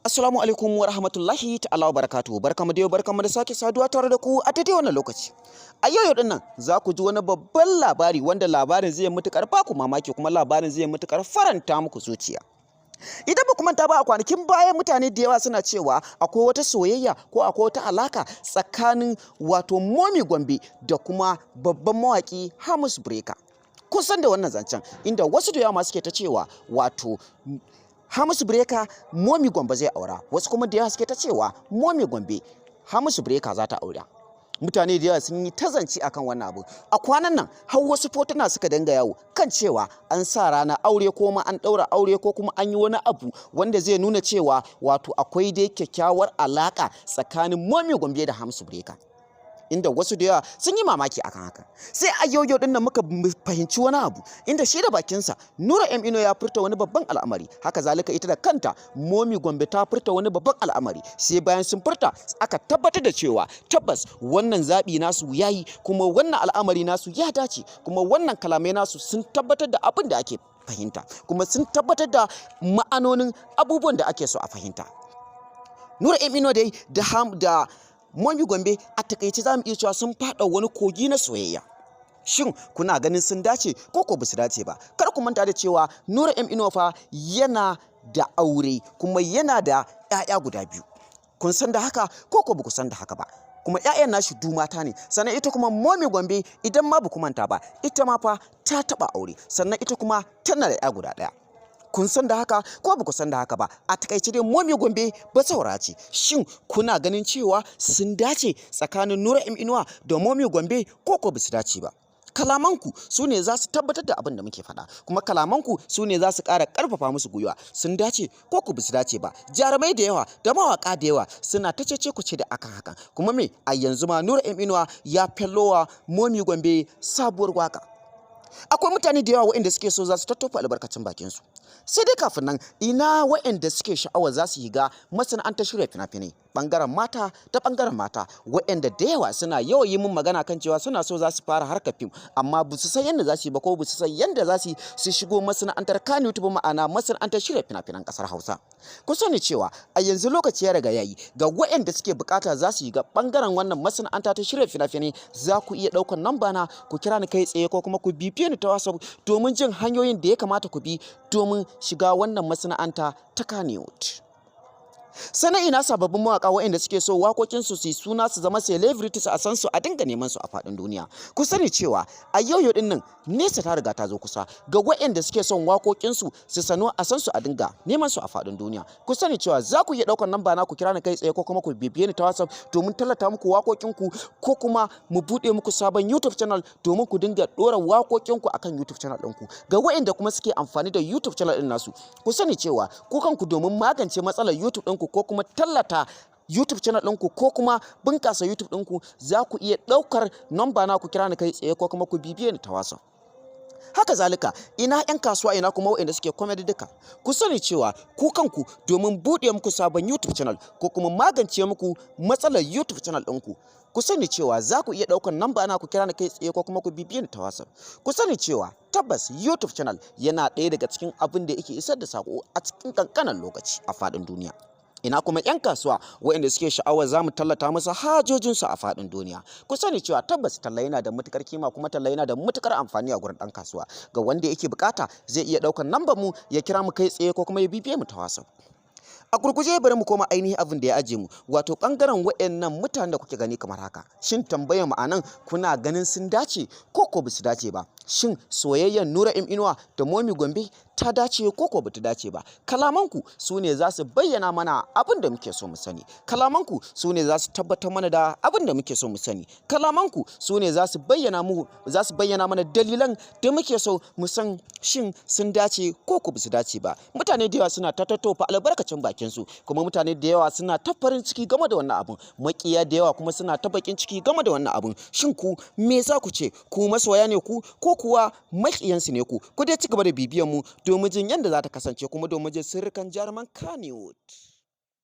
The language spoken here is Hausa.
Assalamu alaikum wa rahmatullahi ta'ala wa barakatuhu. Barkamu da sake saduwa tare da ku a daidai wannan lokaci. A yau din nan za ku ji wani babban labari wanda labarin zai mutukar ba ku mamaki kuma labarin zai mutukar faranta muku zuciya. Idan ba ku manta ba a kwanakin baya mutane da yawa suna cewa akwai wata soyayya ko akwai wata alaka tsakanin wato Momi Gombe da kuma babban mawaki Hamis Breaker. Kun san da wannan zancen inda wasu da yawa ma suke ta cewa wato Hamis Breaker Momi Gombe zai aura, wasu kuma da yawa suke ta cewa Momi Gombe Hamis Breaker za ta aura. Mutane da yawa sun yi ta zance akan wannan abu. A kwanan nan har wasu fotuna suka danga yawo kan cewa an sa rana aure ko ma an ɗaura aure ko kuma an yi wani abu wanda zai nuna cewa wato akwai dai kyakkyawar alaka tsakanin Momi Gombe da Hamis Breaker. Inda wasu da yawa sun yi mamaki akan haka. Sai a yau din nan muka fahimci wani abu inda shi da bakinsa Nura ya furta wani babban al'amari, haka zalika ita da kanta Momi Gombe ta furta wani babban al'amari. Sai bayan sun furta aka tabbatar da cewa tabbas wannan zaɓi nasu yayi kuma wannan al'amari nasu ya dace kuma wannan kalamai nasu sun tabbatar da abin da ake fahimta kuma sun tabbatar da ma'anonin abubuwan da ake so a fahimta. Nura dai da Momi Gombe a takaice za mu iya cewa sun faɗa wani kogi na soyayya. Shin kuna ganin sun dace ko ba su dace ba? Kar ku manta da cewa Nura fa yana da aure kuma yana da 'ya'ya guda biyu. Kun san da haka ko ba ku san da haka ba? Kuma 'ya'yan nashi du mata ne. Sannan ita kuma Momi Gombe idan ma ba ku manta ba, ita ma fa ta taɓa aure. Sannan ita kuma tana da 'ya guda ɗaya. Kun san da haka ko ba ku san da haka ba? A takaice dai Momi Gombe ba saura ce. Shin kuna ganin cewa sun dace tsakanin Nura da Momi Gombe ko ba su dace ba? Kalamanku su ne za su tabbatar da abin da muke faɗa, kuma kalamanku su ne za su ƙara ƙarfafa musu gwiwa. Sun dace ko ba su dace ba? Jarumai da yawa da mawaƙa da yawa suna ta cece ku ce da akan hakan. Kuma me a yanzu ma Nura ya fellowa Momi Gombe sabuwar waka. Akwai mutane da yawa waɗanda suke so za su tattofa albarkacin bakinsu. Sai dai kafin nan ina waɗanda suke sha'awar za su higa masana'antar shirya fina-finai ɓangaren mata da ɓangaren mata waɗanda da yawa suna yawan yi min magana kan cewa suna so za su fara harkar fim amma ba su san yadda za su yi ba ko ba su san yadda za su shigo masana'antar Kannywood ba, ma'ana masana'antar shirya fina-finan ƙasar Hausa. Ku sani cewa a yanzu lokaci ya riga yayi ga waɗanda suke bukata za su yi ga ɓangaren wannan masana'anta ta shirya fina-finai. Za ku iya ɗaukar namba na ku kira ni kai tsaye ko kuma ku bibiye ni ta WhatsApp domin jin hanyoyin da ya kamata ku bi domin shiga wannan masana'anta ta Kannywood. Sannan ina sababbin mawaƙa waɗanda suke so waƙoƙinsu su yi suna su zama celebrities a san su a dinga neman su a faɗin duniya. Ku sani cewa a yau din nan nesa ta riga ta zo kusa ga waɗanda suke son waƙoƙinsu su sanu a san su a dinga neman su a faɗin duniya. Ku sani cewa za ku iya ɗaukar namba na ku kira ni kai tsaye ko kuma ku bibiye ni ta WhatsApp domin tallata muku waƙoƙinku ko kuma mu buɗe muku sabon YouTube channel domin ku dinga ɗora waƙoƙinku akan YouTube channel ɗinku. Ga waɗanda kuma suke amfani da YouTube channel ɗin nasu, ku sani cewa ku kanku domin magance matsalar YouTube ɗinku ko kuma tallata YouTube channel ɗinku ko kuma bunƙasa YouTube ɗinku, za ku iya ɗaukar namba na ku kira ni kai tsaye ko kuma ku bibiye ni ta WhatsApp. Haka zalika ina 'yan kasuwa ina kuma waɗanda suke comedy duka, ku sani cewa ku kanku domin buɗe muku sabon YouTube channel ko kuma magance muku matsalar YouTube channel ɗinku, ku sani cewa za ku iya ɗaukar namba na ku kira ni kai tsaye ko kuma ku bibiye ni ta WhatsApp. Ku sani cewa tabbas YouTube channel yana ɗaya daga cikin abin da yake isar da sako a cikin ƙanƙanin lokaci a faɗin duniya. Ina kuma 'yan kasuwa waɗanda suke sha'awar za mu tallata musu hajojinsu a faɗin duniya. Ku sani cewa tabbas talla yana da matukar kima kuma talla yana da matukar amfani a gurin ɗan kasuwa. Ga wanda yake bukata zai iya ɗaukar lambar mu ya kira mu kai tsaye ko kuma ya bibiye mu ta WhatsApp. A gurguje bari mu koma ainihin abin da ya aje mu, wato ɓangaren waɗannan mutanen da kuke gani kamar haka. Shin tambayar mu anan kuna ganin sun dace ko ba su dace ba? Shin soyayyar Nura da Momi Gombe ta dace ko ba ta dace ba? Kalamanku su ne za su bayyana mana abin da muke so mu sani. Kalamanku su ne za su tabbatar mana da abin da muke so mu sani. Kalamanku su ne za su bayyana mana dalilan da muke so mu san shin sun dace ko ba su dace ba. Mutane da yawa suna ta tattofa albarkacin bakinsu, kuma mutane da yawa suna ta farin ciki game da wannan abun. Makiya da yawa kuma suna ta bakin ciki game da wannan abun. Shin ku me za ku ce? Ku masoya ne ku ko kuwa makiyansu ne ku? Ku dai ci gaba da bibiyan mu domin jin yadda za ta kasance kuma domin jin sirrikan jaruman Kannywood.